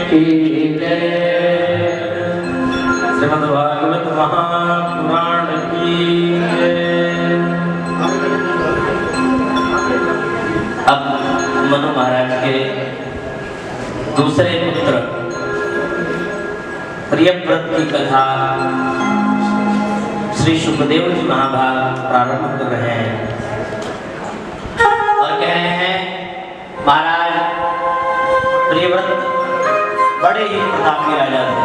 की जय। श्रीमद्भागवत महापुराण की जय। अब मनु महाराज के दूसरे पुत्र प्रियव्रत की कथा श्री सुखदेव जी महाभाग प्रारंभ कर रहे हैं और कह रहे हैं, महाराज प्रियव्रत बड़े ही प्रतापी राजा थे।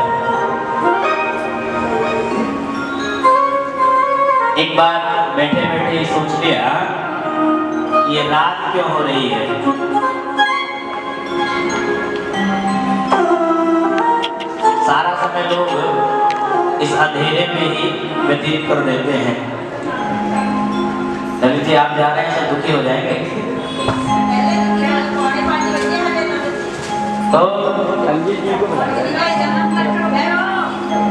एक बार बैठे बैठे सोच लिया ये रात क्यों हो रही है। सारा समय लोग इस अंधेरे में ही व्यतीत कर देते हैं। रवि जी आप जा रहे हैं तो दुखी हो जाएंगे। तो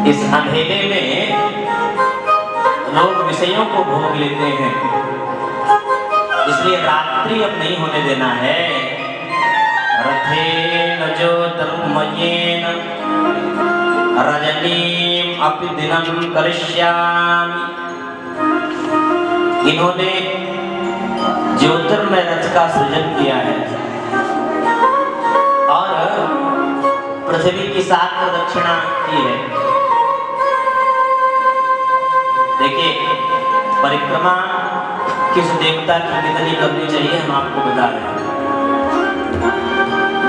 इस अंधेरे में लोग विषयों को भोग लेते हैं, इसलिए रात्रि अब नहीं होने देना है। रथेन ज्योतिर्मयेन रजनीम अपि दिनं करिष्यामि। इन्होंने ज्योतिर्मय रथ का सृजन किया है और पृथ्वी की 7 प्रदक्षिणा की है। देखिए परिक्रमा किस देवता की कितनी करनी चाहिए हम आपको बता रहे हैं।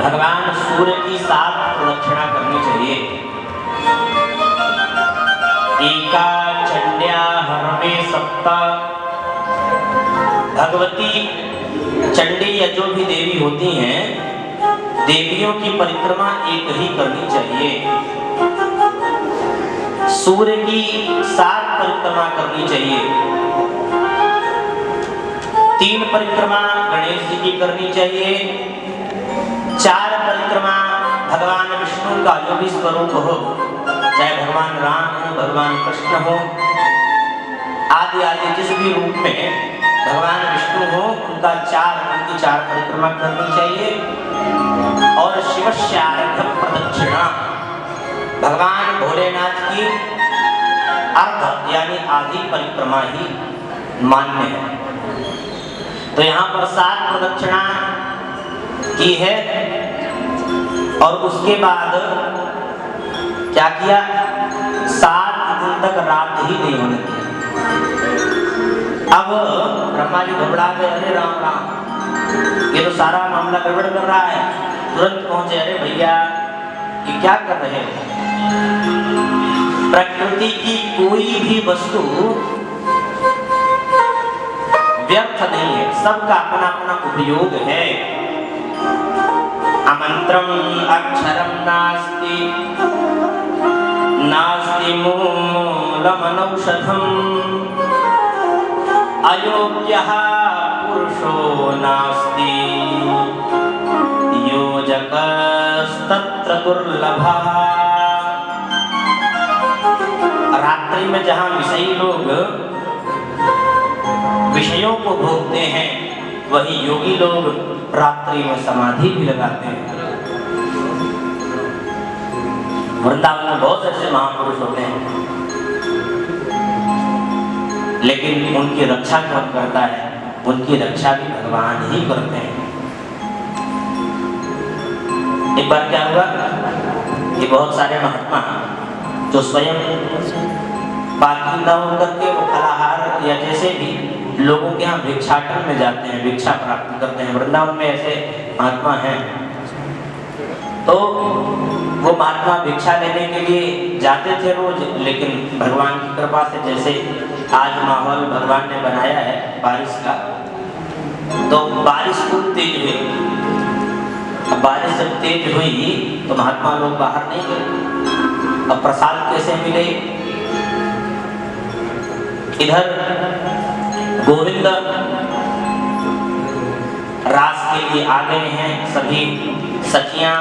भगवान सूर्य की 7 प्रदक्षिणा करनी चाहिए। एका चंड्या हरमे सप्त। भगवती चंडी या जो भी देवी होती हैं, देवियों की परिक्रमा एक ही करनी चाहिए। सूर्य की 7 परिक्रमा करनी चाहिए। 3 परिक्रमा गणेश जी की करनी चाहिए। 4 परिक्रमा भगवान विष्णु का जो भी स्वरूप हो, चाहे भगवान राम हो, भगवान कृष्ण हो, आदि आदि जिस भी रूप में भगवान विष्णु हो उनकी 4 परिक्रमा करनी चाहिए। और शिव शारद प्रदक्षिणा भगवान भोलेनाथ की अर्ध यानी आधी परिक्रमा ही मान्य है। तो यहाँ पर 7 प्रदक्षिणा की है और उसके बाद क्या किया, 7 दिन तक रात ही नहीं होने दी। अब ब्रह्मा जी घबरा गए, अरे राम राम ये तो सारा मामला गड़बड़ कर रहा है। तुरंत पहुंचे, अरे भैया ये क्या कर रहे हैं। प्रकृति की कोई भी वस्तु व्यर्थ नहीं है, सबका अपना अपना उपयोग है। अमंत्रम अक्षरम नास्ति नास्ति मूलमनौषधम अयोग्यः पुरुषो नास्ति योजकस्तत्र दुर्लभः। रात्रि में जहां विषयी लोग विषयों को भोगते हैं, वही योगी लोग रात्रि में समाधि भी लगाते हैं। वृंदावन में बहुत ऐसे महापुरुष होते हैं, लेकिन उनकी रक्षा कौन करता है? उनकी रक्षा भी भगवान ही करते हैं। एक बार क्या हुआ कि बहुत सारे महात्मा जो स्वयं बाकी न होकर के वो फलाहार या जैसे भी लोगों के यहाँ भिक्षाटन में जाते हैं, भिक्षा प्राप्त करते हैं। वृंदावन में ऐसे महात्मा हैं। तो वो महात्मा भिक्षा लेने के लिए जाते थे रोज, लेकिन भगवान की कृपा से जैसे आज माहौल भगवान ने बनाया है बारिश का, तो बारिश खूब तेज हुई। अब बारिश जब तेज हुई तो महात्मा लोग बाहर नहीं गए। अब प्रसाद कैसे मिले? इधर गोविंद रास के लिए आ गए हैं, सभी सखियां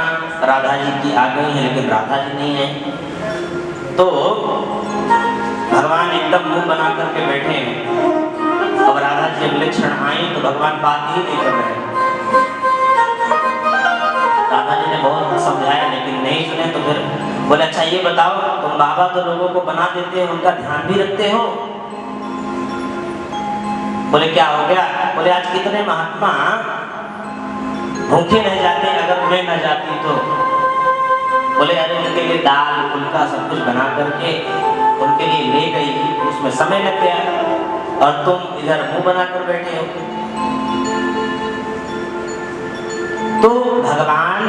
राधा जी की आ गई हैं, लेकिन राधा जी नहीं है। तो भगवान एकदम मुंह बना करके बैठे हैं। अब राधा जी अगले क्षण आई तो भगवान बात ही नहीं कर रहे। राधा जी ने बहुत समझाया लेकिन नहीं नहीं सुने तो फिर बोले अच्छा ये बताओ, तुम बाबा तो लोगों को बना देते हो, उनका ध्यान भी रखते हो? बोले क्या हो गया? बोले आज कितने महात्मा भूखे रह जाते अगर मैं न जाती तो। बोले अरे उनके लिए दाल फुल्का सब कुछ बना करके उनके लिए ले गई, उसमें समय लग गया और तुम इधर मुंह बना कर बैठे हो। तो भगवान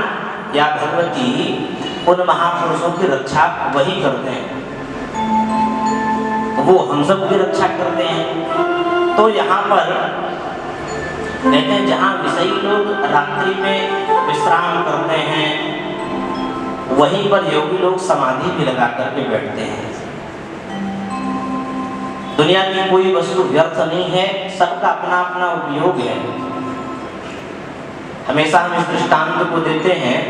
या भगवती उन महापुरुषों की रक्षा वही करते हैं, वो हम सब की रक्षा करते हैं। तो यहाँ पर कहते हैं जहाँ विषयी लोग रात्रि में विश्राम करते हैं, वहीं पर योगी लोग समाधि भी लगा करके बैठते हैं। दुनिया की कोई वस्तु व्यर्थ नहीं है, सबका अपना अपना उपयोग है। हमेशा हम इस दृष्टांत को देते हैं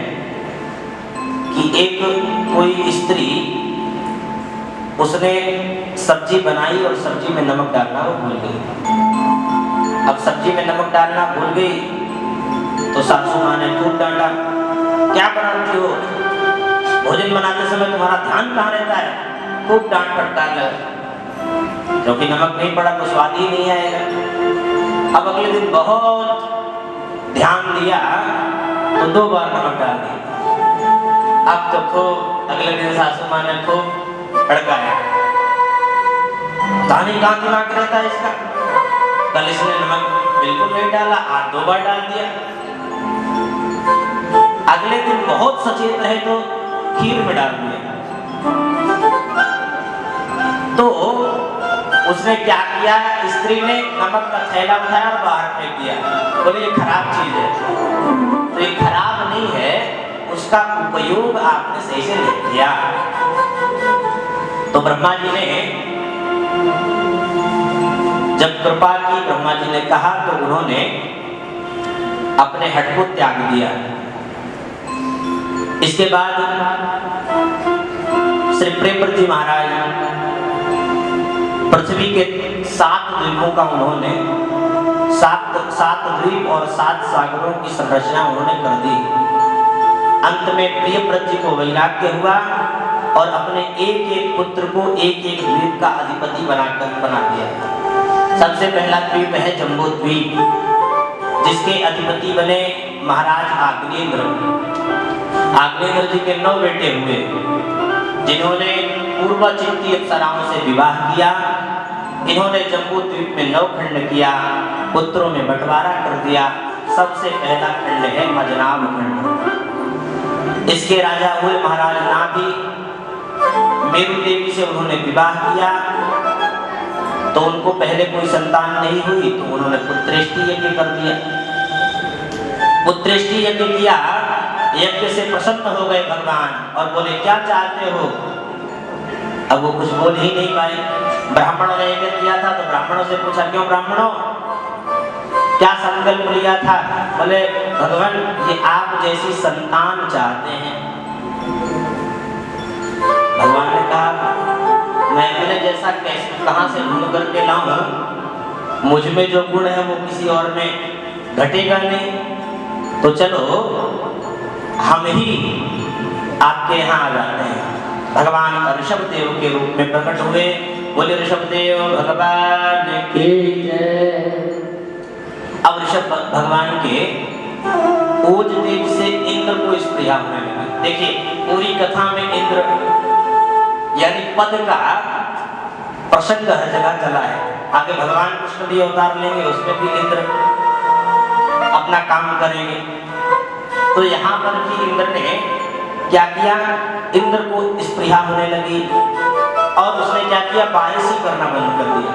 कि एक कोई स्त्री उसने सब्जी बनाई और सब्जी में नमक डालना वो भूल गई। अब सब्जी में नमक डालना भूल गई तो सासू माँ ने खूब डांटा, क्या बनाती हो, भोजन बनाते समय तुम्हारा ध्यान कहाँ रहता है? खूब डांट फटकार लगा, क्योंकि नमक नहीं पड़ा तो स्वाद ही नहीं आएगा। अब अगले दिन बहुत ध्यान दिया तो 2 बार नमक डाल दिया। अब तो खूब अगले दिन सासू माँ ने खूब भड़काया, दानी कहाँ दिमाग रहता है इसका, कल इसने नमक बिल्कुल नहीं डाला, आज 2 बार डाल दिया। अगले दिन बहुत सचेत रहे तो खीर में डाल दिया। तो उसने क्या किया, स्त्री ने नमक का थैला उठाया और बाहर फेंक दिया। बोले ये खराब चीज है। तो ये खराब नहीं है, उसका उपयोग आपने सही से नहीं किया। तो ब्रह्मा जी ने जब कृपा की, ब्रह्मा जी ने कहा तो उन्होंने अपने हट को त्याग दिया। इसके बाद श्री प्रेमव्रत जी महाराज पृथ्वी के 7 द्वीपों का उन्होंने 7 द्वीप और 7 सागरों की संरचना उन्होंने कर दी। अंत में प्रियव्रत जी को वैराग्य हुआ और अपने एक पुत्र को एक द्वीप का अधिपति बना दिया। सबसे पहला द्वीप है जम्बू द्वीप, जिसके अधिपति बने महाराज आग्नेन्द्र। आग्नेन्द्र जी के 9 बेटे हुए, जिन्होंने पूर्वचित्ती अप्सराओं से विवाह किया। इन्होंने जम्बू द्वीप में 9 खंड किया, पुत्रों में बंटवारा कर दिया। सबसे पहला खंड है मजनाभ खंड। इसके राजा हुए महाराज नाभि। मेरु देवी से उन्होंने विवाह किया, तो उनको पहले कोई संतान नहीं हुई तो उन्होंने पुत्रेष्टि यज्ञ कर दिया। पुत्रेष्टि यज्ञ किया, यज्ञ से प्रसन्न हो गए भगवान और बोले क्या चाहते हो। अब वो कुछ बोल ही नहीं पाए। ब्राह्मणों ने यज्ञ किया था तो ब्राह्मणों से पूछा, क्यों ब्राह्मणों क्या संकल्प लिया था? बोले भगवान ये आप जैसी संतान चाहते हैं। भगवान ने कहा मैं अपने जैसा कैसे कहां से ढूंढ करके लाऊं, मुझ में जो गुण है वो किसी और में घटेगा नहीं। तो चलो हम ही आपके यहाँ आ जाते हैं। भगवान ऋषभ देव के रूप में प्रकट हुए। बोले ऋषभ देव भगवान की जय। अब ऋषभ भगवान के ओज देव से इंद्र को स्प्रिया होने लगी। देखिए पूरी कथा में इंद्र यानी पद का प्रसंग हर जगह चला है। आगे भगवान कृष्ण भी अवतार लेंगे, उसमें भी इंद्र अपना काम करेंगे। तो यहाँ पर भी इंद्र ने क्या किया, इंद्र को स्पृहा होने लगी और उसने क्या किया, बारिश ही करना बंद कर दिया।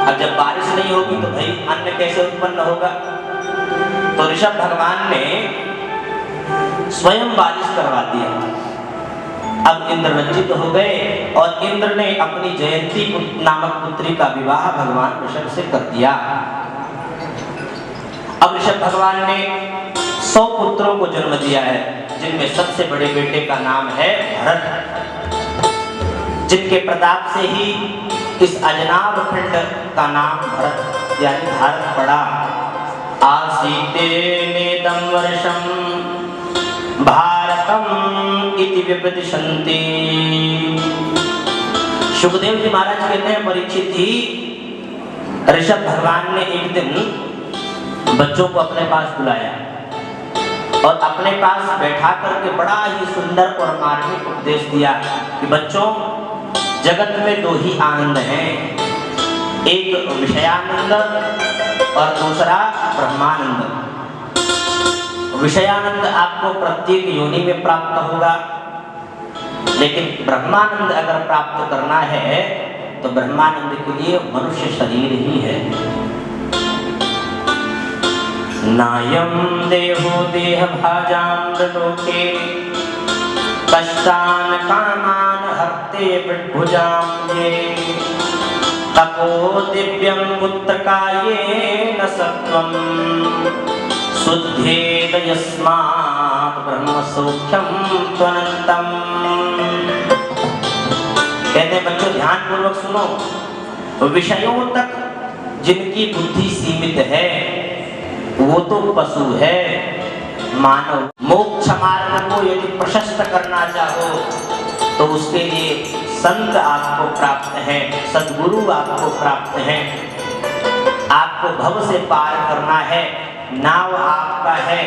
अब जब बारिश नहीं होगी तो भाई अन्न कैसे उत्पन्न होगा। तो ऋषभ भगवान ने स्वयं बारिश करवा दिया। अब इंद्र लज्जित हो गए और इंद्र ने अपनी जयंती नामक पुत्री का विवाह भगवान ऋषभ से कर दिया। अब ऋषभ भगवान ने 100 पुत्रों को जन्म दिया है, जिनमें सबसे बड़े बेटे का नाम है भरत, जिनके प्रताप से ही इस अजनाभ खंड का नाम भरत यानी भारत पड़ा। आसीते नेदम वर्षम भारतम इति विपदिशन्ति। सुखदेव जी महाराज कहते हैं परीक्षित जी, ऋषभ भगवान ने एक दिन बच्चों को अपने पास बुलाया और अपने पास बैठा करके बड़ा ही सुंदर और मार्मिक उपदेश दिया कि बच्चों, जगत में दो ही आनंद हैं, एक विषयानंद और दूसरा ब्रह्मानंद। विषयानंद आपको प्रत्येक योनि में प्राप्त होगा, लेकिन ब्रह्मानंद अगर प्राप्त करना है तो ब्रह्मानंद के लिए मनुष्य शरीर ही है। नायं देहो देह भाजां लोके कष्टान कामान हर्ते विभुजां ये तपो दिव्यं पुत्रकायेन सत्वं शुद्धेद यस्मात् ब्रह्म सौख्यं त्वनन्तम्। कहते हैं बच्चों ध्यान पूर्वक सुनो, विषयों तक जिनकी बुद्धि सीमित है वो तो पशु है। मानव मोक्ष मार्ग को यदि प्रशस्त करना चाहो तो उसके लिए संत आपको प्राप्त है, सद्गुरु आपको प्राप्त है। आपको भव से पार करना है, नाव आपका है,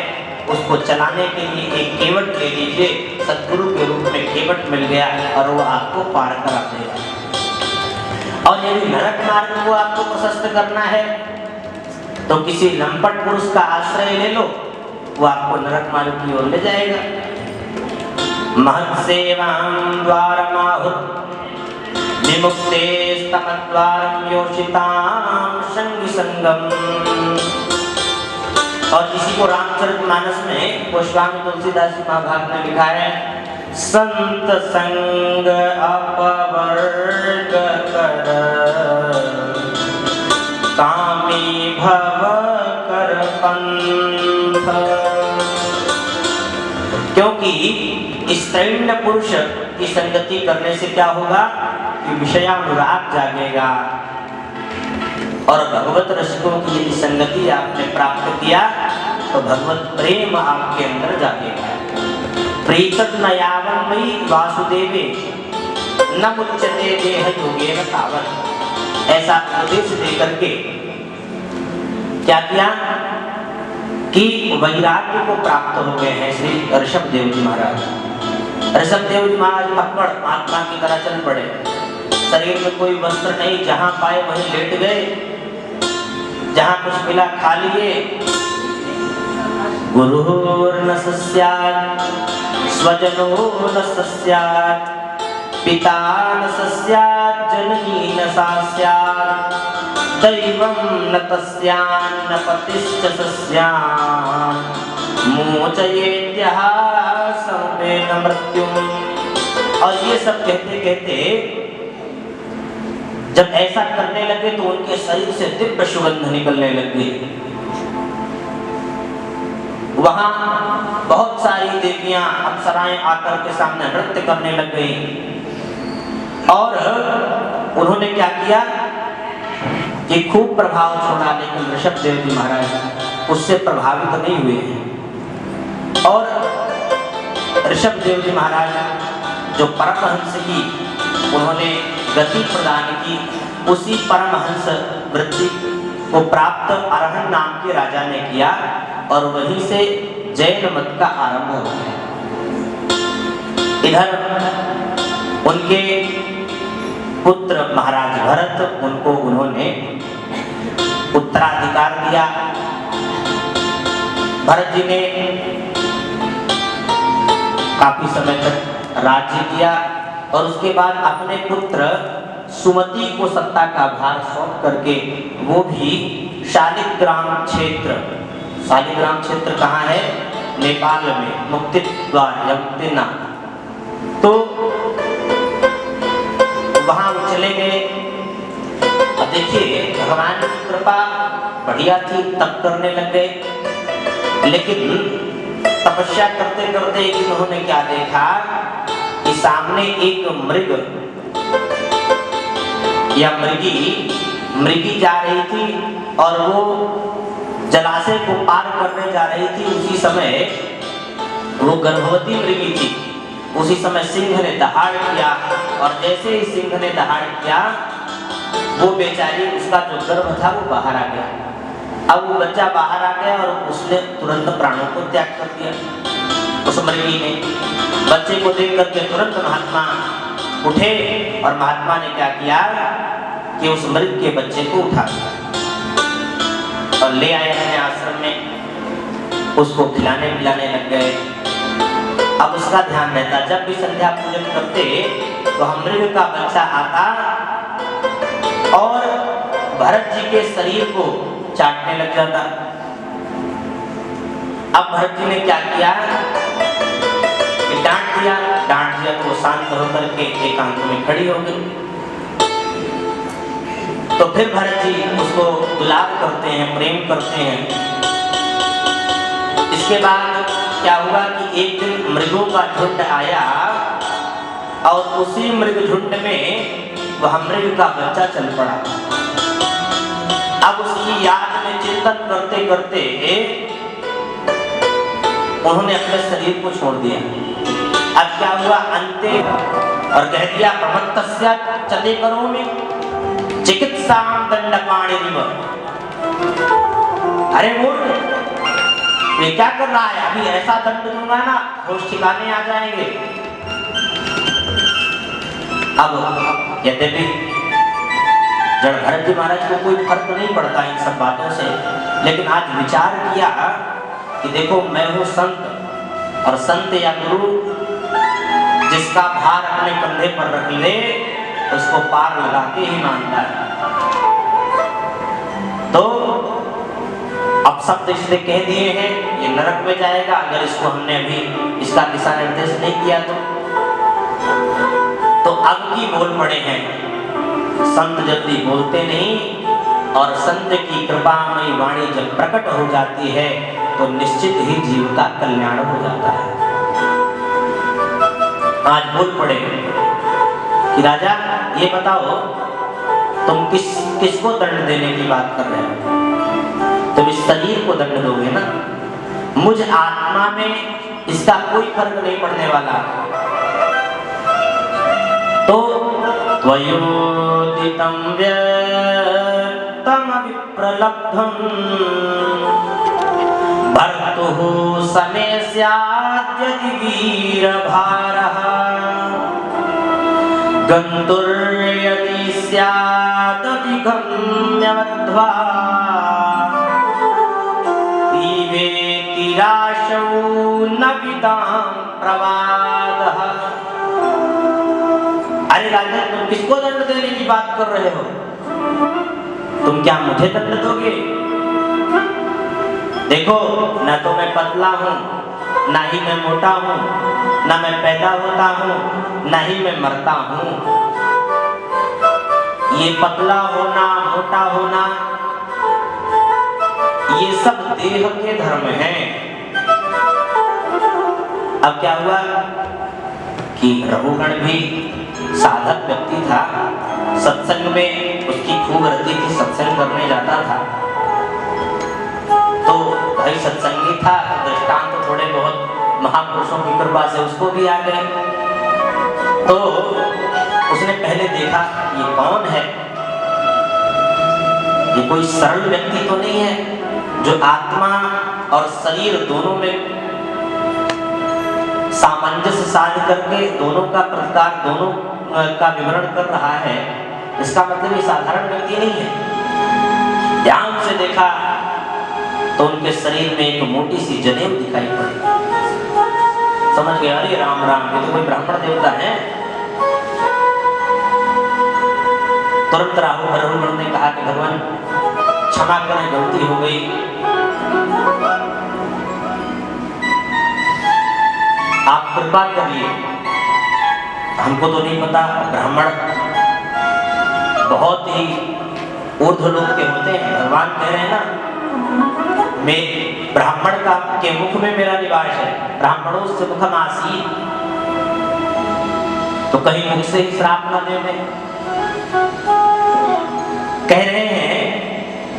उसको चलाने के लिए एक केवट ले लीजिए, सद्गुरु के रूप में केवट मिल गया और वो आपको पार करा देगा। और यदि नरक मार्ग को आपको प्रशस्त करना है तो किसी लंपट पुरुष का आश्रय ले लो, वो आपको नरक मार्ग की ओर ले जाएगा। महत्सेवां द्वारमाहुः विमुक्तेस्तमद्वारं योषितां संगी संगम। और इसी को रामचरितमानस में गोस्वामी तुलसीदास जी महाभाग ने लिखा है, संत संग अपवर्ग कर कामी भव कर पंथ। क्योंकि स्त्रैण पुरुष की संगति करने से क्या होगा कि विषयानुराग जागेगा, और भगवत रसिकों की यदि संगति आपने प्राप्त किया तो भगवत प्रेम आपके अंदर जागेगा। प्रीतम न यावन् मयि वासुदेवे न मुच्यते देह योगेन तावत्। ऐसा उपदेश देकर के क्या किया कि वैराग्य को प्राप्त हो गए हैं श्री ऋषभ देव जी महाराज। ऋषभ देव जी महाराज पकड़ आत्मा की तरह चल पड़े, शरीर में कोई वस्त्र नहीं, जहां पाए वहीं लेट गए, जहां कुछ मिला खा लिए। गुरुर्न सस्यात् स्वजनो न सस्यात् पिता न सस्यात् जननी न सास्यात् दैवं न तस्यान्न पतिश्च सस्यात् मोचयेत्यः संवेद मृत्युम्। और ये सब कहते कहते जब ऐसा करने लगे तो उनके शरीर से दिव्य सुगंध निकलने लग गई। वहां बहुत सारी देवियां अप्सराएं आकर के सामने नृत्य करने लग गई, और उन्होंने क्या किया कि खूब प्रभाव छोड़ा, लेकिन ऋषभ देव जी महाराज उससे प्रभावित नहीं हुए हैं। और ऋषभ देव जी महाराज जो परमहंस की उन्होंने गति प्रदान की, उसी परमहंस वृत्ति को प्राप्त अरहन नाम के राजा ने किया, और वहीं से जैन मत का आरंभ हो गया। इधर उनके पुत्र महाराज भरत, उनको उन्होंने उत्तराधिकार दिया। भरत जी ने काफी समय तक राज्य किया, और उसके बाद अपने पुत्र सुमति को सत्ता का भार सौंप करके वो भी शालिग्राम क्षेत्र, शालिग्राम क्षेत्र कहाँ है? नेपाल में, मुक्ति द्वार या मुक्तिना, तो वहां वो चले गए। अब देखिए भगवान की कृपा बढ़िया थी, तप करने लग गए, लेकिन तपस्या करते करते एक दिन उन्होंने क्या देखा कि सामने एक मृग या मृगी जा रही थी, और वो जलाशय को पार करने जा रही थी। उसी समय वो गर्भवती मृगी थी, उसी समय सिंह ने दहाड़ किया और जैसे ही सिंह ने दहाड़ किया वो बेचारी, उसका जो गर्भ था वो बाहर आ गया। अब वो बच्चा बाहर आ गया और उसने तुरंत प्राणों को त्याग कर दिया। उस मृगी ने बच्चे को देख करके तुरंत महात्मा उठे और महात्मा ने क्या किया कि उस मृग के बच्चे को उठा और ले आए अपने आश्रम में, उसको खिलाने पिलाने लग गए। अब उसका ध्यान रहता, जब भी संध्या पूजन करते तो हम मृग का बच्चा आता और भरत जी के शरीर को चाटने लग जाता। अब भरत जी ने क्या किया कि डांट दिया तो वो शांत होकर के एकांत में खड़ी हो गई। तो फिर भरत जी उसको दुलार करते हैं, प्रेम करते हैं। इसके बाद क्या हुआ कि एक दिन मृगों का झुंड आया और उसी मृग झुंड में वह मृग का बच्चा चल पड़ा। अब उसकी याद में चिंतन करते करते उन्होंने अपने शरीर को छोड़ दिया। अब क्या हुआ, अंते और कह दिया प्रमत्तस्य चले करोमि चिकित्सां दंडपाणिरिव। अरे मूर्ख, ये क्या कर रहा है, अभी ऐसा दंड दूंगा ना होश ठिकाने आ जाएंगे। अब यद्यपि जड़ भरत जी महाराज को कोई फर्क नहीं पड़ता इन सब बातों से, लेकिन आज विचार किया कि देखो मैं हूं संत, और संत या गुरु जिसका भार अपने कंधे पर रख ले उसको पार लगा के ही मानता है। तो अब शब्द इसने कह दिए हैं ये नरक में जाएगा अगर इसको हमने अभी इसका दिशा निर्देश नहीं किया तो अब की बोल पड़े हैं। संत जल्दी बोलते नहीं और संत की कृपामयी वाणी जब प्रकट हो जाती है तो निश्चित ही जीव का कल्याण हो जाता है। आज बोल पड़े कि राजा ये बताओ तुम किसको दंड देने की बात कर रहे हो? तुम इस शरीर को दंड दोगे ना, मुझ आत्मा में इसका कोई फर्क नहीं पड़ने वाला। तो त्वयोदितं व्यक्तं विप्रलब्धं भर्तुः समे स्याद्यदि वीरभारः गन्तुर्यदि स्यादति गम्यवद्वा तीवेतिराशौ न विदां प्रवादः। अरे राजा तुम किसको दंड देने की बात कर रहे हो? तुम क्या मुझे दंड दोगे? देखो न तो मैं पतला हूं, ना ही मैं मोटा हूं, ना मैं पैदा होता हूं, ना ही मैं मरता हूं। ये पतला होना, मोटा होना, ये सब देह के धर्म हैं। अब क्या हुआ कि रघुगण भी साधक व्यक्ति था, सत्संग में उसकी खूब रति थी, सत्संग करने जाता था। तो भाई सत्संगी था, दृष्टांत तो थोड़े बहुत महापुरुषों की कृपा से उसको भी आ गए। तो उसने पहले देखा ये कौन है, ये कोई सरल व्यक्ति तो नहीं है जो आत्मा और शरीर दोनों में सामंजस्य साध करके दोनों का प्रतिकार, दोनों का विवरण कर रहा है। इसका मतलब ये साधारण व्यक्ति नहीं है। ध्यान से देखा तो उनके शरीर में एक मोटी सी जनेऊ दिखाई पड़ी। समझ गया, अरे राम राम, ये तो कोई ब्राह्मण देवता है। तुरंत रघुगण ने कहा कि भगवान क्षमा करें, गलती हो गई। आप कृपा करिए, हमको तो नहीं पता, ब्राह्मण बहुत ही ऊर्ध्व लोक के होते हैं। भगवान कह रहे हैं ना, मैं ब्राह्मण का के मुख में मेरा निवास है, ब्राह्मणों से मुखम आसीत, तो कहीं मुख से ही श्राप न दे दें। कह रहे हैं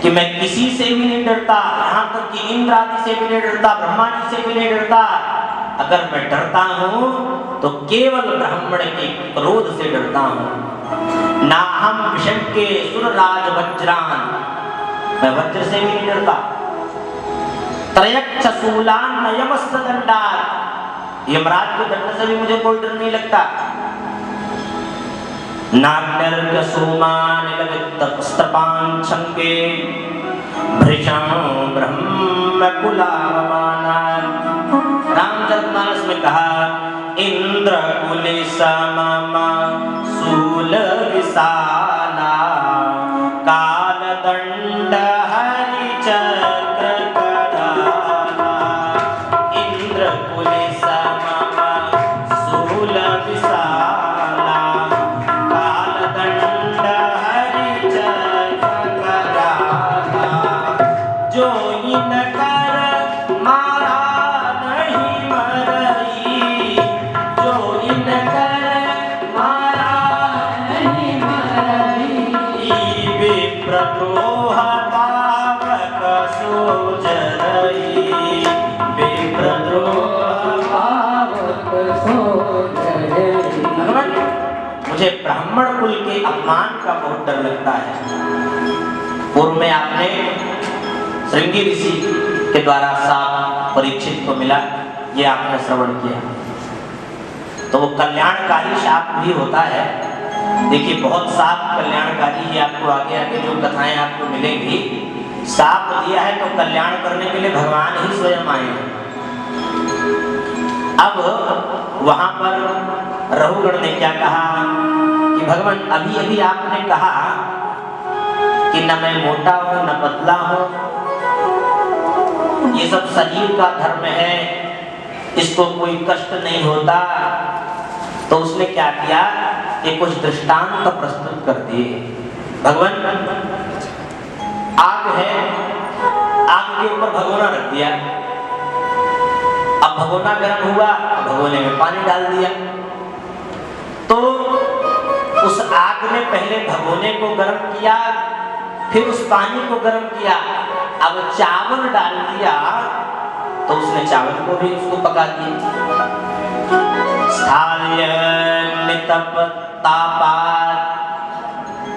कि मैं किसी से भी नहीं डरता, यहाँ तक कि इंद्र आदि से भी नहीं डरता, ब्रह्मा जी से भी नहीं डरता। अगर मैं डरता हूं तो केवल ब्राह्मण के क्रोध से डरता हूं। ना हम विषम के सुरराज वज्रान, मैं वज्र से भी नहीं डरता। त्रयक्ष शूलान नयमस्त दंडात, यमराज के दंड से भी मुझे कोई डर नहीं लगता। नाग्नर्क सोमान लवित्तपस्त्रपान छंके भृशं ब्रह्म कुलावमानान्। रामचरितमानस में कहा इंद्र कुले सममा शूल विशाला काल दंड हरि चक्र कराला। इंद्र कुले सममा शूल विशाला काल दंड हरि चक्र कराला। जो इन कर मारा नहीं मरई, जो इन कर मारा नहीं मरई। विप्रद्रोह पावक सोजरई, विप्रद्रोह पावक सोजरई। भगवान, मुझे ब्राह्मण कुल के अपमान का बहुत डर लगता है। पूर्व में आपने श्रृंगी ऋषि के द्वारा साप परीक्षित को मिला, ये आपने श्रवण किया। तो वो कल्याणकारी शाप भी होता है। देखिए बहुत साप कल्याणकारी ही आपको आगे आगे जो कथाएं आपको मिलेंगी। साप दिया है तो कल्याण करने के लिए भगवान ही स्वयं आए हैं। अब वहां पर रघुगण ने क्या कहा कि भगवान अभी अभी आपने कहा कि न मैं मोटा हूं न पतला हूं, ये सब शरीर का धर्म है, इसको कोई कष्ट नहीं होता। तो उसने क्या किया कि कुछ दृष्टांत प्रस्तुत कर दिए। भगवान आग है, आग के ऊपर भगोना रख दिया। अब भगोना गर्म हुआ, भगोने में पानी डाल दिया। तो उस आग ने पहले भगोने को गर्म किया, फिर उस पानी को गर्म किया। अब चावल डाल दिया तो उसने चावल को भी उसको पका दिया। स्थाल्यग्नितप तापात्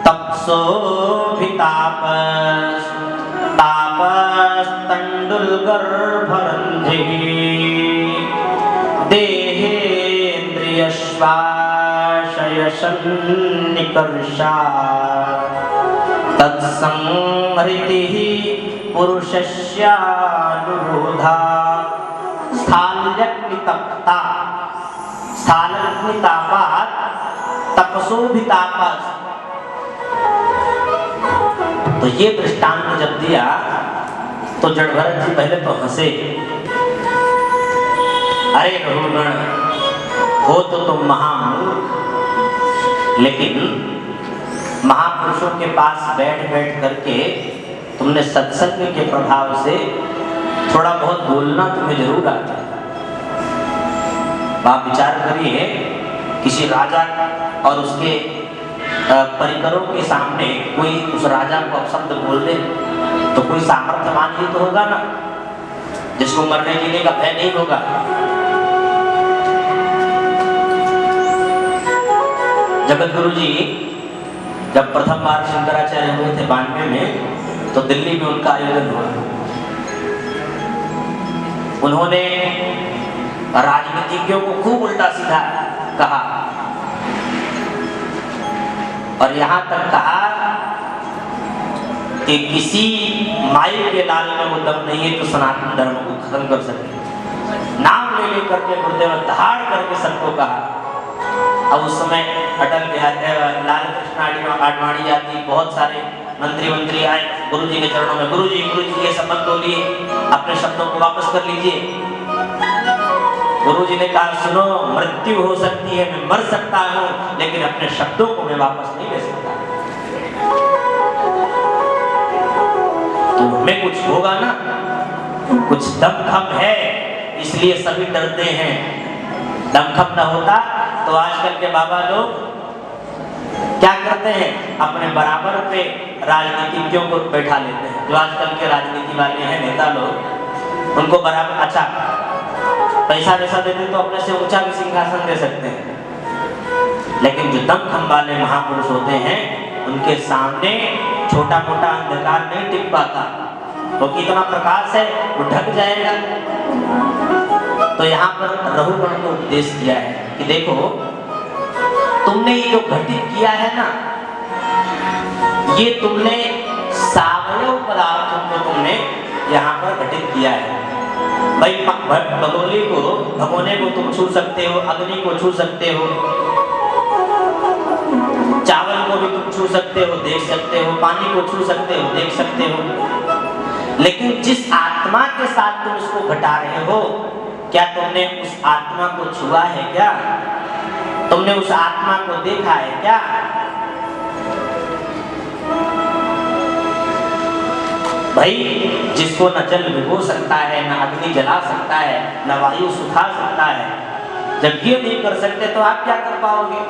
तप्सोभितापस् तापस्तण्डुलगर्भरन्ध्रिः देहेन्द्रियश्वासयसन्निकर्षात् तत्संहृतिः पुरुषस्यानुरोधा। स्थाल्यग्नितप्ता, स्थाल्यग्नितापात् तपसोभितापस्। तो ये दृष्टांत जब दिया तो जड़भरत जी पहले तो हंसे। अरे रघुगण, हो तो तुम महामूर्ख, लेकिन महापुरुषों के पास बैठ बैठ करके तुमने सत्संग के प्रभाव से थोड़ा बहुत बोलना तुम्हें जरूर आता है। आप विचार करिए, किसी राजा और उसके परिकरों के सामने कोई उस राजा को अपशब्द बोल दे तो कोई सामर्थ्यवान ही तो होगा ना, जिसको मरने जीने का भय नहीं होगा। जगत गुरु जी जब प्रथम बार शंकराचार्य हुए थे 92 में, तो दिल्ली में उनका आयोजन हुआ। उन्होंने राजनीतिज्ञों को खूब उल्टा सीधा कहा और यहां तक कहा कि किसी माई के लाल में वो दम नहीं है तो सनातन धर्म को खत्म कर सके। नाम ले लेकर के गुरुदेव दहाड़ करके सबको कहा। अब उस समय अटल बिहारी लाल कृष्ण आडवाणी आदि बहुत सारे मंत्री आए गुरु जी के चरणों में, गुरु जी ये शब्द बोलिए, अपने शब्दों को वापस कर लीजिए। गुरु जी ने कहा सुनो, मृत्यु हो सकती है, मैं मर सकता हूं, लेकिन अपने शब्दों को मैं वापस नहीं ले सकता। तो हमें कुछ होगा ना, कुछ दमखम है, इसलिए सभी डरते हैं। दमखम ना होता तो आजकल के बाबा लोग क्या करते हैं, अपने बराबर पे राजनीतिज्ञों को बैठा लेते हैं। जो आजकल के राजनीति वाले हैं नेता लोग, उनको बराबर, अच्छा पैसा वैसा देते तो अपने से ऊंचा भी सिंहासन दे सकते हैं, लेकिन जो दमखम वाले महापुरुष होते हैं उनके सामने छोटा मोटा अंधकार नहीं टिक पाता, क्योंकि इतना प्रकाश है वो ढक जाएगा। तो यहाँ पर रहुगण को उपदेश किया है कि देखो तुमने ये जो घटित किया है ना, ये तुमने सावयव पदार्थों को तुमने यहाँ पर घटित किया है। भाई भगोने को तुम छू सकते हो, अग्नि को छू सकते हो, चावल को भी तुम छू सकते हो, देख सकते हो, पानी को छू सकते हो, देख सकते हो, लेकिन जिस आत्मा के साथ तुम इसको घटा रहे हो, क्या तुमने उस आत्मा को छुआ है क्या? तुमने उस आत्मा को देखा है क्या? भाई जिसको न जल भिगो सकता है, न अग्नि जला सकता है, न वायु सुखा सकता है, जब ये नहीं कर सकते तो आप क्या कर पाओगे?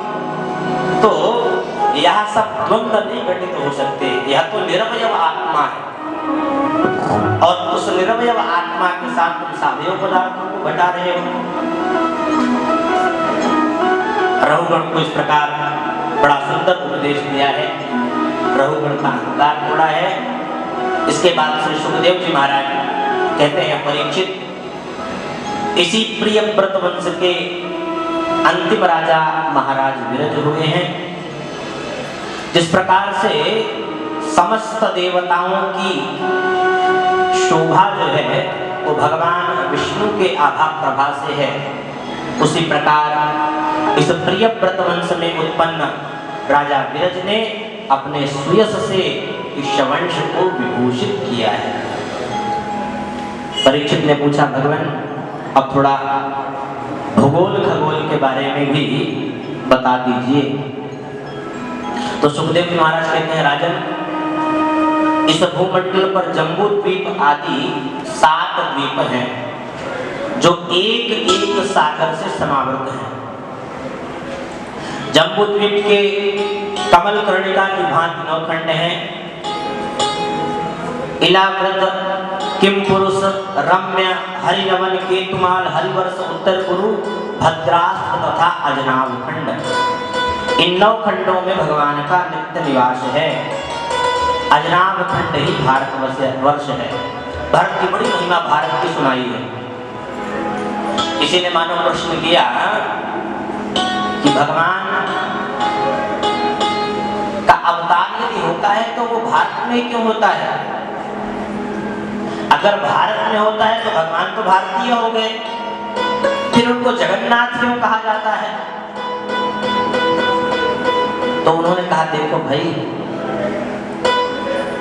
तो यह सब द्वंद्व नहीं घटित हो सकते। यह तो निरवय आत्मा है, और उस निरवय आत्मा के साथ तुम सावयव पदार्थों को घटा रहे हो। रहुगण को इस प्रकार बड़ा सुंदर उपदेश दिया है। रहुगण का अहंकार थोड़ा है। इसके बाद श्री सुखदेव जी महाराज कहते हैं, परीक्षित इसी प्रिय व्रत वंश के अंतिम राजा महाराज विरज हुए हैं। जिस प्रकार से समस्त देवताओं की शोभा जो है वो भगवान विष्णु के आभा प्रभा से है, उसी प्रकार इस प्रिय व्रत वंश में उत्पन्न राजा विरज ने अपने सुयश से इस वंश को विभूषित किया है। परीक्षित ने पूछा, भगवान अब थोड़ा भूगोल खगोल के बारे में भी बता दीजिए। तो सुखदेव जी महाराज कहते हैं, राजन इस भूमंडल पर जम्बू द्वीप आदि 7 द्वीप हैं, जो एक एक सागर से समावृत हैं। जम्बू द्वीप के कमल कर्णिका की भांति 9 खंड हैं। इलावृत, किम पुरुष, रम्य, हरिनवन, केतुमाल, हरिवर्ष, उत्तर कुरु, भद्रास्त्र तथा अजनाव खंड। इन 9 खंडों में भगवान का नित्य निवास है। अजनाव खंड ही भारतवर्ष है। भारत की बड़ी महिमा भारत की सुनाई है। किसी ने मानव प्रश्न किया कि भगवान का अवतार यदि होता है तो वो भारत में क्यों होता है? अगर भारत में होता है तो भगवान तो भारतीय हो गए, फिर उनको जगन्नाथ क्यों कहा जाता है? तो उन्होंने कहा, देखो भाई,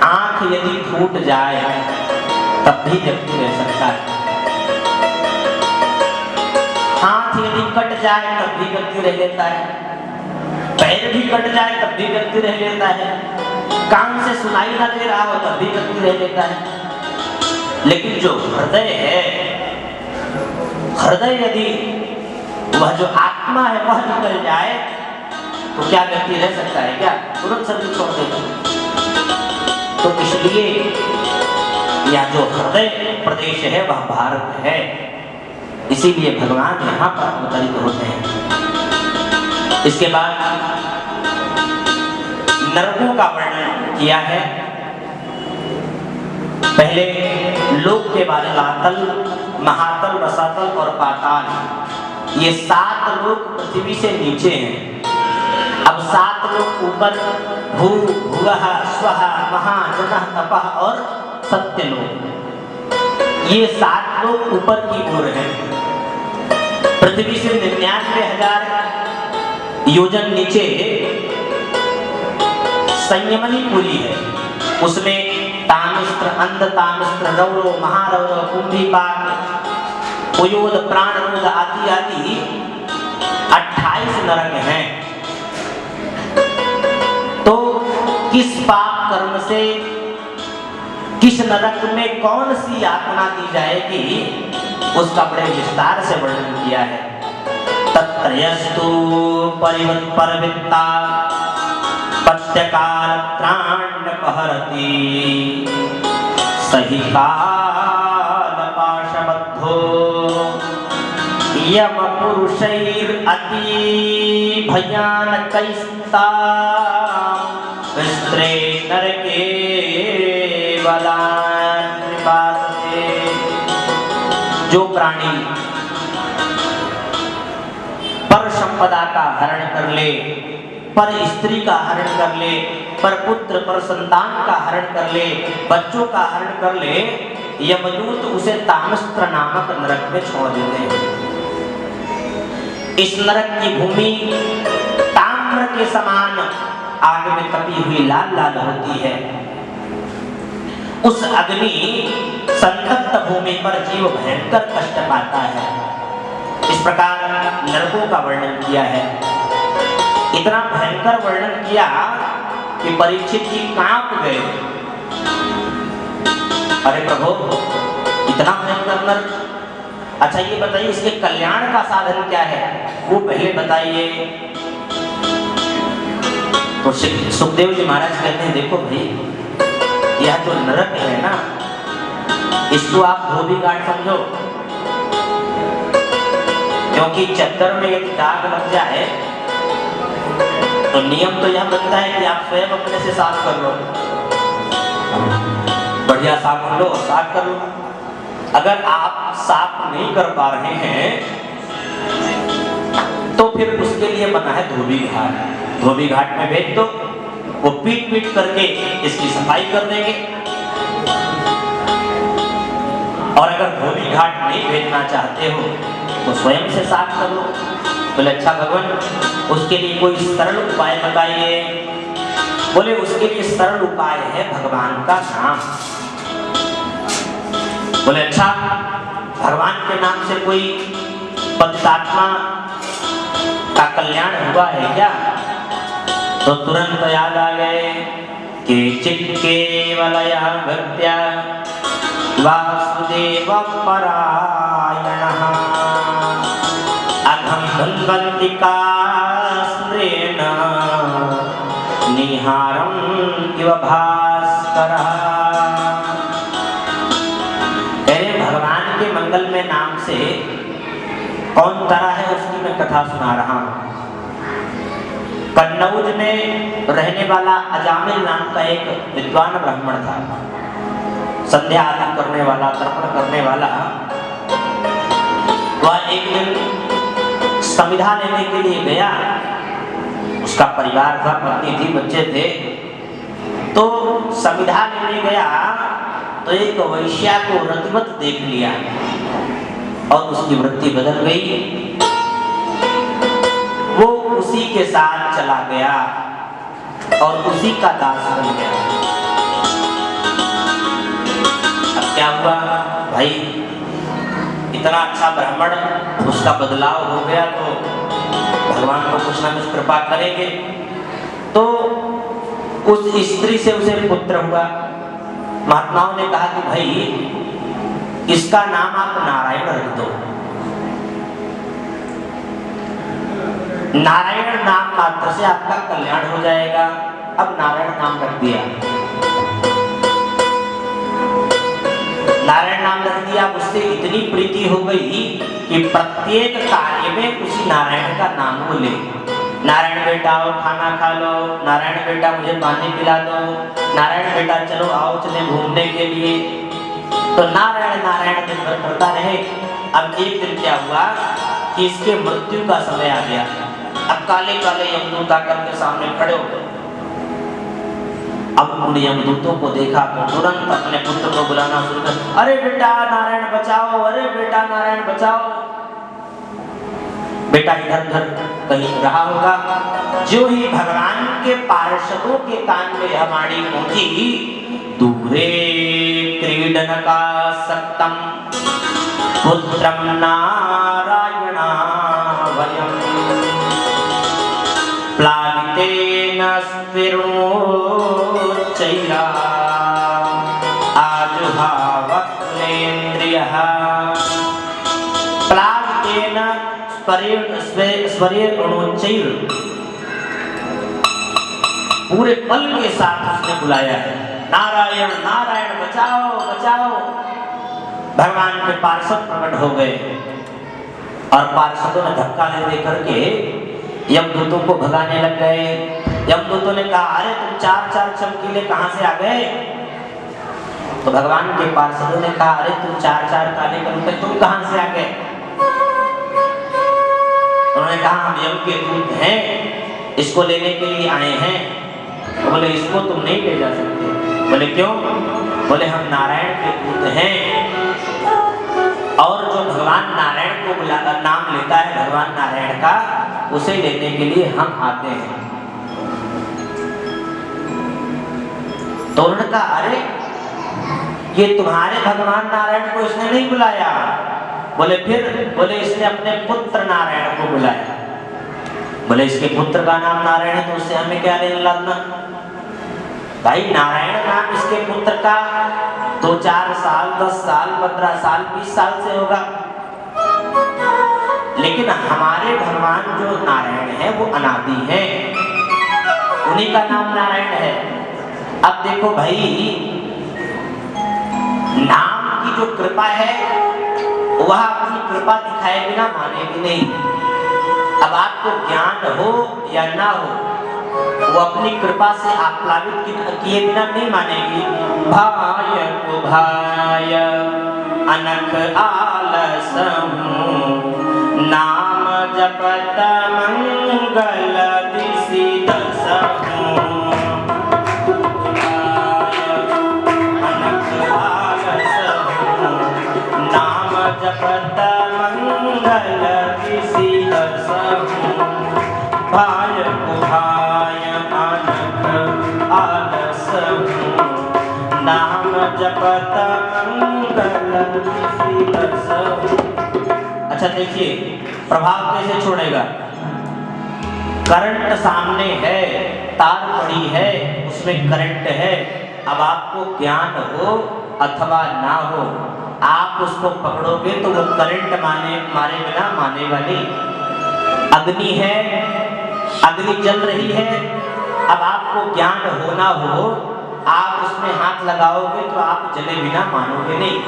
आंख यदि फूट जाए तब भी व्यक्ति रह सकता है, हाथ यदि कट जाए तब भी व्यक्ति रह लेता है, पैर भी कट जाए तब भी व्यक्ति रह लेता है, कान से सुनाई ना दे रहा हो तब भी व्यक्ति रह लेता है। लेकिन जो हृदय है, हृदय यदि वह जो आत्मा है वह निकल जाए तो क्या व्यक्ति रह सकता है क्या? तुरंत शरीर छोड़ देगा। तो इसलिए यह जो हृदय प्रदेश है वह भारत है, इसीलिए भगवान यहाँ पर अवतरित होते हैं। इसके बाद नरकों का वर्णन किया है। पहले लोक के बारे में लातल, महातल, रसातल और पाताल, ये 7 लोक पृथ्वी से नीचे हैं। अब 7 लोक ऊपर भू, भुवः, स्वः, महा, जनः, तपः और सत्यलोक, ये 7 लोक ऊपर की ओर है। पृथ्वी से 99,000 योजन नीचे संयमनी पुरी है, उसमें तामिस्त्र, अंध तामिस्त्र, रौरव, महारौरव, कुंभीपाक, पुयोद, प्राणरोध आदि आदि 28 नरक हैं। तो किस पाप कर्म से किस नरक में कौन सी यातना दी जाएगी, उसका बड़े विस्तार से वर्णन किया है। तत्रयस्तु परिवत्परवित्ता पत्यकाल त्राण्यपहरति सही काल पाशबद्धो यम पुरुषैर अति भयानकैस्ता स्त्रे नरके बलान् निपातते। जो प्राणी पर संपदा का हरण कर ले, पर स्त्री का हरण कर ले, पर पुत्र पर संतान का हरण कर ले, बच्चों का हरण कर ले, यमदूत उसे तामस्त्र नामक नरक में छोड़ देते हैं। इस नरक की भूमि ताम्र के समान आग में तपी हुई लाल लाल होती है। उस अग्नि संतप्त भूमि पर जीव भयंकर कष्ट पाता है। इस प्रकार नरकों का वर्णन किया है। इतना भयंकर वर्णन किया कि परीक्षित जी कांप गए। अरे प्रभु, इतना भयंकर नरक, अच्छा ये बताइए इसके कल्याण का साधन क्या है, वो पहले बताइए। तो सुखदेव जी महाराज कहते हैं, देखो भाई, यह जो नरक है ना, इसको आप धोबी घाट समझो। क्योंकि चद्दर में एक दाग लग जाए तो नियम तो यह बनता है कि आप स्वयं अपने से साफ कर लो, बढ़िया साबुन लो, साफ कर लो। अगर आप साफ नहीं कर पा रहे हैं तो फिर उसके लिए बना है धोबी घाट। धोबी घाट में भेज दो, वो पीट पीट करके इसकी सफाई कर देंगे। और अगर धोबी घाट नहीं भेजना चाहते हो तो स्वयं से साफ कर लो। बोले अच्छा भगवान, उसके लिए कोई सरल उपाय बताइए। बोले उसके लिए सरल उपाय है भगवान का नाम। बोले अच्छा, भगवान के नाम से कोई पतितात्मा का कल्याण हुआ है क्या? तो तुरंत याद आ गए कि चित्केवलया भक्त्या वासुदेव परायणः अघं धन्वन्तिकास्त्रेण निहारं इव भास्करः। अरे भगवान के मंगलमय नाम से कौन तरा है, उसकी मैं कथा सुना रहा हूँ। कन्नौज में रहने वाला अजामिल नाम का एक विद्वान ब्राह्मण था। संध्या आदि करने वाला, तर्पण करने वाला। वह एक दिन संविधा लेने के लिए गया। उसका परिवार था, पत्नी थी, बच्चे थे। तो संविधा लेने गया तो एक वैश्या को रतिवत देख लिया और उसकी वृत्ति बदल गई। वो उसी के साथ चला गया और उसी का दास बन गया। अब क्या हुआ भाई, इतना अच्छा ब्राह्मण, उसका बदलाव हो गया तो भगवान को कुछ ना कुछ कृपा करेंगे। तो उस स्त्री से उसे पुत्र हुआ। महात्माओं ने कहा कि भाई इसका नाम आप नारायण रख दो। नारायण नाम मात्र से आपका कल्याण हो जाएगा। अब नारायण नाम रख दिया। नारायण नाम रख दिया। उससे इतनी प्रीति हो गई कि प्रत्येक कार्य में उसी नारायण का नाम बोले। नारायण बेटा आओ खाना खा लो, नारायण बेटा मुझे पानी पिला दो, नारायण बेटा चलो आओ चले घूमने के लिए। तो नारायण नारायण दिन भर करता रहे। अब एक दिन क्या हुआ कि इसके मृत्यु का समय आ गया। अब काले काले यमदूत आकर के सामने खड़े हो गए। अब उन यमदूतों को देखा तो तुरंत अपने पुत्र को बुलाना शुरू कर, अरे बेटा नारायण बचाओ, अरे बेटा नारायण बचाओ। बेटा इधर उधर कहीं रहा होगा। जो ही भगवान के पार्षदों के कान में यह वाणी पहुंची, दूरे क्रीडन का सत्तम पुत्रम नारायणा वयम प्लावितेन स्थिरोच्चैरा आजुहावक्लेन्द्रियः। प्लावितेन स्वरेणोच्चैर, पूरे बल के साथ उसने बुलाया है, नारायण नारायण बचाओ बचाओ। भगवान के पार्षद प्रकट हो गए। और पार्षदों ने धक्का दे करके यमदूतों को भगाने लग गए। यमदूतों ने कहा, अरे तुम चार चार चमकीले कहां से आ गए? तो भगवान के पार्षदों ने कहा, अरे तुम चार चार काले कलुटे तुम कहां से आ गए? उन्होंने कहा, हम यम के दूत हैं, इसको लेने के लिए आए हैं। तो बोले, इसको तुम नहीं ले जा सकते। बोले, क्यों? बोले, हम नारायण के दूत हैं, और जो भगवान नारायण को नाम लेता है भगवान नारायण का, उसे लेने के लिए हम आते हैं। तो उन्होंने कहा, अरे ये तुम्हारे भगवान नारायण को इसने नहीं बुलाया। बोले, फिर? बोले, इसने अपने पुत्र नारायण को बुलाया। बोले, इसके पुत्र का नाम नारायण है तो उससे हमें क्या लेना देना? भाई, नारायण नाम इसके पुत्र का 2-4 साल, 10 साल, 15 साल, 20 साल से होगा, लेकिन हमारे भगवान जो नारायण है वो अनादि है, उन्हीं का नाम नारायण है। अब देखो भाई, नाम की जो कृपा है वह अपनी कृपा दिखाए बिना मानेगी नहीं। अब आपको ज्ञान हो या ना हो, वो अपनी कृपा से आप्लावित किए बिना नहीं मानेगी। भाय को भाय अनख आलसहु, नाम जपत मंगल दिसि दसहु। अनख आलसहु, नाम जपत मंगल दिसि दसहु। भाय को भाय अनख आलसहु, नाम जपत मंगल दिसि दसहु। अच्छा देखिए, प्रभाव कैसे छोड़ेगा। करंट सामने है, तार पड़ी है, उसमें करंट है। अब आपको ज्ञान हो अथवा ना हो, आप उसको पकड़ोगे तो वो करंट मारे बिना मानेगा नहीं। अग्नि है, अग्नि जल रही है, अब आपको ज्ञान हो ना हो, आप उसमें हाथ लगाओगे तो आप जले बिना मानोगे नहीं।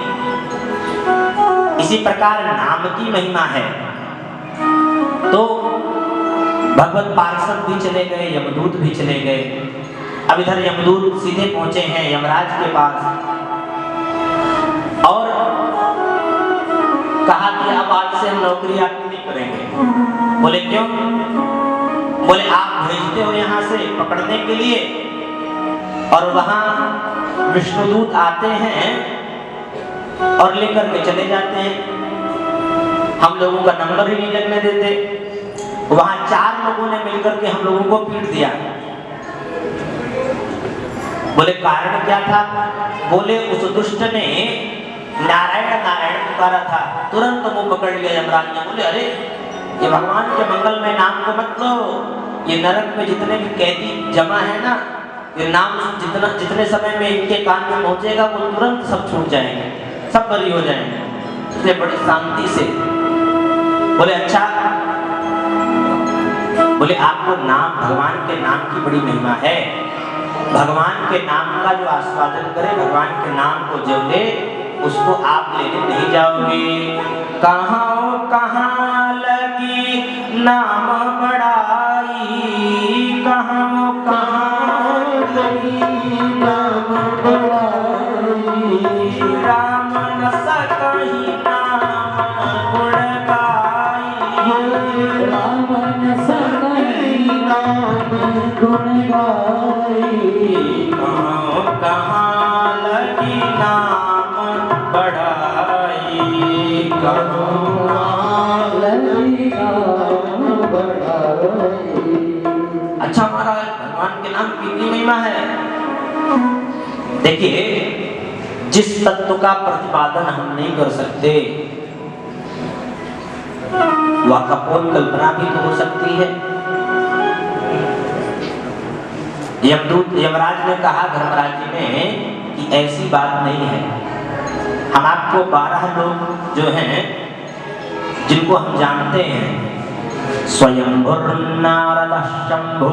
इसी प्रकार नाम की महिमा है। तो भगवत पार्षद भी चले गए, यमदूत भी चले गए। अब इधर यमदूत सीधे पहुंचे हैं यमराज के पास और कहा कि अब आज से हम नौकरी आपकी नहीं करेंगे। बोले, क्यों? बोले, आप भेजते हो यहाँ से पकड़ने के लिए और वहां विष्णुदूत आते हैं और लेकर के चले जाते हैं, हम लोगों का नंबर ही नहीं लगने देते। वहां 4 लोगों ने मिलकर के हम लोगों को पीट दिया। बोले, कारण क्या था? बोले, उस दुष्ट ने नारायण नारायण पुकारा था, तुरंत मुंह पकड़ लिया यमराज ने। बोले, अरे ये भगवान के मंगल में नाम को मत लो, ये नरक में जितने भी कैदी जमा है ना, ये नाम जितने समय में इनके कान में पहुंचेगा वो तुरंत सब छूट जाएंगे, सब बरी हो जाएंगे। इसलिए बड़ी शांति से बोले, अच्छा। बोले, आपको नाम, भगवान के नाम की बड़ी महिमा है। भगवान के नाम का जो आस्वादन करे, भगवान के नाम को जो ले, उसको आप लेने नहीं जाओगे। कहाँ कहाँ लगी नाम बड़ाई, कहाँ कहाँ लगी नाम बड़ाई, राम न सकहि नाम गुण गाई, राम न सकहि नाम गुण गाई। कहाँ कहाँ लगी नाम बढ़ाई, कहाँ लगी नाम बढ़ाई। अच्छा, हमारा भगवान के नाम की कितनी महिमा है। देखिए, जिस तत्व का प्रतिपादन हम नहीं कर सकते, वह कपोल कल्पना भी तो हो सकती है। यमराज ने कहा धर्मराज जी में कि ऐसी बात नहीं है। हम आपको 12 लोग जो हैं, जिनको हम जानते हैं, स्वयंभुर नारद शंभु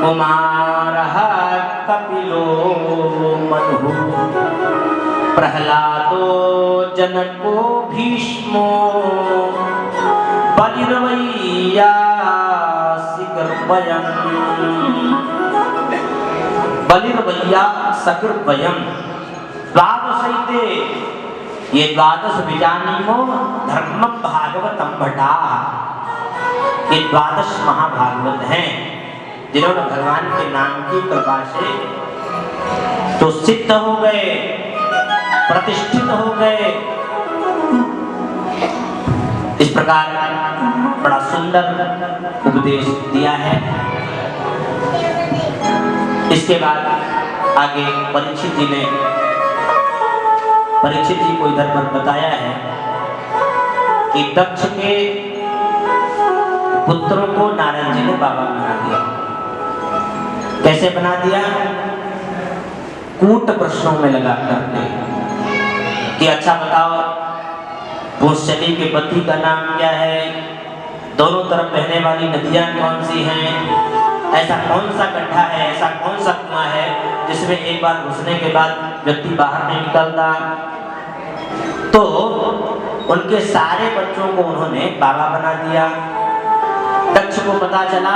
कुमार कपिलो मनु प्रहलादो जनको भीष्मो बलिर्वैया सकृद्वयम् द्वादशैते ये द्वादश विजानीमो धर्मं भागवतम भटा। ये द्वादश महाभागवत हैं जिन्होंने भगवान के नाम की कृपा से तो सिद्ध हो गए, प्रतिष्ठित हो गए। इस प्रकार बड़ा सुंदर उपदेश दिया है। इसके बाद आगे परीक्षित जी को इधर पर बताया है कि दक्ष के पुत्रों को नारद जी ने बाबा बना दिया। कैसे बना दिया? कूट प्रश्नों में लगा करके कि अच्छा बताओ पुंसली के पति का नाम क्या है, दोनों तरफ बहने वाली नदियां कौन सी हैं, ऐसा कौन सा गड्ढा है, ऐसा कौन सा कुआं है जिसमें एक बार घुसने के बाद व्यक्ति बाहर नहीं निकलता। तो उनके सारे बच्चों को उन्होंने बाबा बना दिया। दक्ष को पता चला